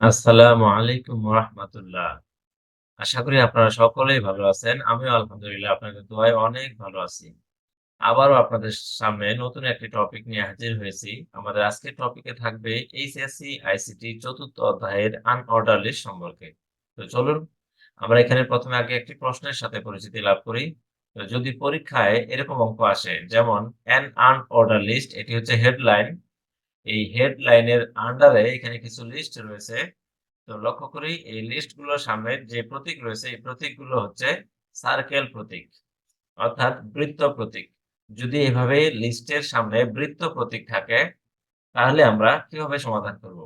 আসসালামু আলাইকুম রাহমাতুল্লাহ। আশা করি আপনারা সকলেই ভালো আছেন। আমিও আলহামদুলিল্লাহ আপনাদের দোয়ায় অনেক ভালো আছি। আবারও আপনাদের সামনে নতুন একটি টপিক নিয়ে হাজির হয়েছি। আমাদের আজকের টপিকে থাকবে এইচএসসি আইসিটি ৪র্থ অধ্যায়ের আনঅর্ডার লিস্ট সম্পর্কে। তো চলুন আমরা এখানে ১ম এ আগে একটি প্রশ্নের সাথে পরিচিতি লাভ করি। তো যদি পরীক্ষায় এরকম অঙ্ক আসে যেমন অ্যান আনঅর্ডার লিস্ট এটি হচ্ছে হেডলাইন। এই হেডলাইনের আন্ডারে এখানে কিছু লিস্ট রয়েছে। তো লক্ষ্য করি এই লিস্টগুলোর সামনে যে প্রতীক রয়েছে এই প্রতীকগুলো হচ্ছে সার্কেল প্রতীক অর্থাৎ বৃত্ত প্রতীক। যদি এভাবে লিস্টের সামনে বৃত্ত প্রতীক থাকে তাহলে আমরা কিভাবে সমাধান করব?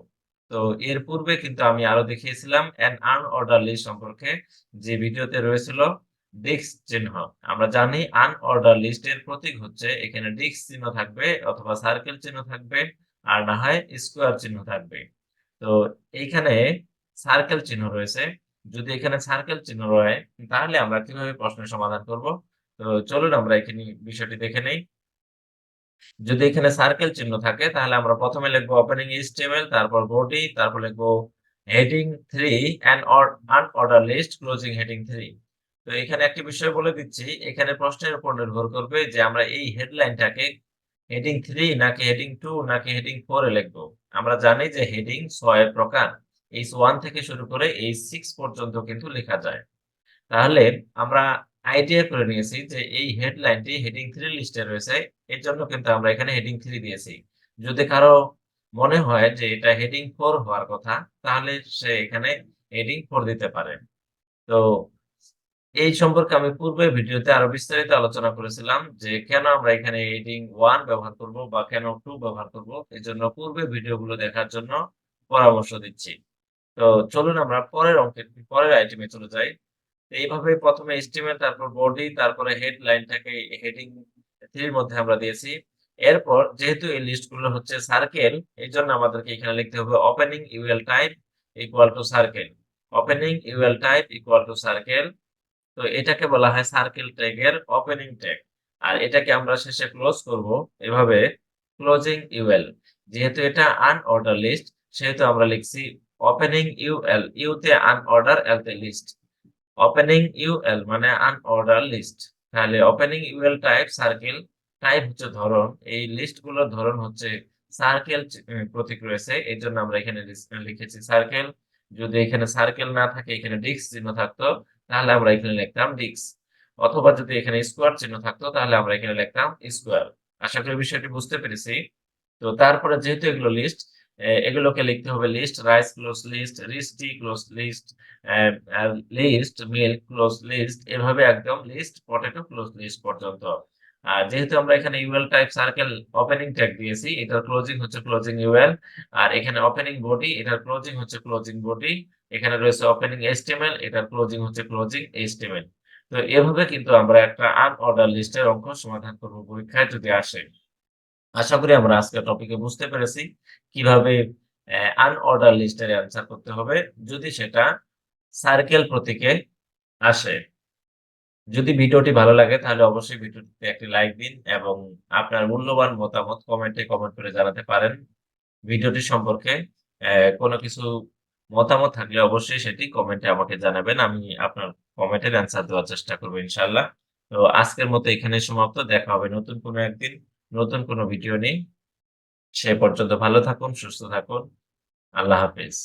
তো এর পূর্বে কিন্তু আমি আরো দেখিয়েছিলাম অ্যান আনঅর্ডার লিস্ট সম্পর্কে যে ভিডিওতে রয়েছিল ডিস্ক চিহ্ন। আমরা জানি আনঅর্ডার লিস্টের প্রতীক হচ্ছে এখানে ডিস্ক চিহ্ন থাকবে অথবা সার্কেল চিহ্ন থাকবে আর না হয় স্কোয়ার চিহ্ন থাকবে। তো এইখানে সার্কেল চিহ্ন রয়েছে। যদি এখানে সার্কেল চিহ্ন রয় তাহলে আমরা কিভাবে প্রশ্নের সমাধান করব? তো চলুন আমরা এখানে বিষয়টি দেখে নেই। যদি এখানে সার্কেল চিহ্ন থাকে তাহলে আমরা ১ম এ লিখব ওপেনিং HTML তারপর বডি তারপর লিখব heading 3 and unordered list closing heading 3। তো এখানে একটি বিষয় বলে দিচ্ছি, এখানে প্রশ্নের উপর নির্ভর করবে যে আমরা এই হেডলাইনটাকে হেডিং 3 নাকি হেডিং 2 নাকি হেডিং 4 এ লিখব। আমরা জানি যে হেডিং ৬ প্রকার। H1 থেকে শুরু করে H6 পর্যন্ত কিন্তু লেখা যায়। তাহলে আমরা আইডিয়া করে নিয়েছি যে এই হেডলাইনটি হেডিং 3 লিস্টে রয়েছে। এর জন্য কিন্তু আমরা এখানে হেডিং 3 দিয়েছি। যদি কারো মনে হয় যে এটা হেডিং 4 হওয়ার কথা, তাহলে সে এখানে হেডিং 4 দিতে পারে। তো এই সম্পর্কে আমি পূর্বের ভিডিওতে আরো বিস্তারিত আলোচনা করেছিলাম যে কেন আমরা এখানে হেডিং 1 ব্যবহার করব বা কেন 2 ব্যবহার করব। এজন্য পূর্বের ভিডিওগুলো দেখার জন্য পরামর্শ দিচ্ছি। তো চলুন আমরা পরের আইটেমে চলে যাই। এইভাবে ১ম এ HTML তারপর বডি তারপরে হেডলাইনটাকে হেডিং 3 এর মধ্যে আমরা দিয়েছি। এরপর যেহেতু এই লিস্টগুলো হচ্ছে সার্কেল, এজন্য আমাদেরকে এখানে লিখতে হবে opening UL type equal to circle. Opening UL type equal to circle. তো এটাকে বলা হয় সার্কেল ট্যাগের ওপেনিং ট্যাগ। আর এটাকে আমরা শেষে ক্লোজ করব এভাবে ক্লোজিং UL। যেহেতু এটা আনঅর্ডার লিস্ট সেহেতু আমরা লিখছি ওপেনিং UL, ইউ তে আনঅর্ডার, এল তে লিস্ট। ওপেনিং ইউএল মানে আনঅর্ডার লিস্ট। তাহলে opening UL type circle, type হচ্ছে ধরন। এই লিস্ট গুলোর ধরন হচ্ছে সার্কেল প্রতীক রয়েছে। এর জন্য আমরা এখানে লিখেছি সার্কেল। যদি এখানে সার্কেল না থাকে এখানে ডিস্ক চিহ্ন থাকতো তাহলে আমরা এখানে লিখতাম ডিস্ক। অথবা যদি এখানে স্কোয়ার চিহ্ন থাকতো তাহলে আমরা এখানে লিখতাম স্কোয়ার। আশা করি বিষয়টি বুঝতে পেরেছি। তো তারপরে যেহেতু এগুলো লিস্ট, এগুলোকে লিখতে হবে লিস্ট, রাইস ক্লোজ লিস্ট, রিস্টি close list, list, milk close list, এভাবে একদম লিস্ট, পটেটো ক্লোজ লিস্ট পর্যন্ত। আর যেহেতু আমরা এখানে UL type circle opening tag দিয়েছি, এটার ক্লোজিং হচ্ছে ক্লোজিং ইউএল। আর এখানে ওপেনিং বডি, এটার ক্লোজিং হচ্ছে ক্লোজিং বডি। এখানে রয়েছে ওপেনিং HTML, এটার ক্লোজিং হচ্ছে ক্লোজিং HTML। তো এভাবে কিন্তু আমরা একটা আনঅর্ডার লিস্টের অঙ্ক সমাধান করব পরীক্ষায় যদি আসে। আশা করি আমরা আজকের টপিকে বুঝতে পেরেছি কিভাবে আনঅর্ডার লিস্টের অ্যান্সার করতে হবে যদি সেটা সার্কেল প্রতীকে আসে। যদি ভিডিওটি ভালো লাগে তাহলে অবশ্যই ভিডিওটিতে একটি লাইক দিন এবং আপনার মূল্যবান মতামত কমেন্টে কমেন্ট করে জানাতে পারেন। ভিডিওটি সম্পর্কে কোনো কিছু মতামত থাকলে অবশ্যই সেটি কমেন্টে আমাকে জানাবেন। আমি আপনার কমেন্টের অ্যান্সার দেওয়ার চেষ্টা করব ইনশাআল্লাহ। তো আজকের মতো এখানেই সমাপ্ত। দেখা হবে নতুন কোনো একদিন, নতুন কোনো ভিডিও নিয়ে। সে পর্যন্ত ভালো থাকুন, সুস্থ থাকুন। আল্লাহ হাফেজ।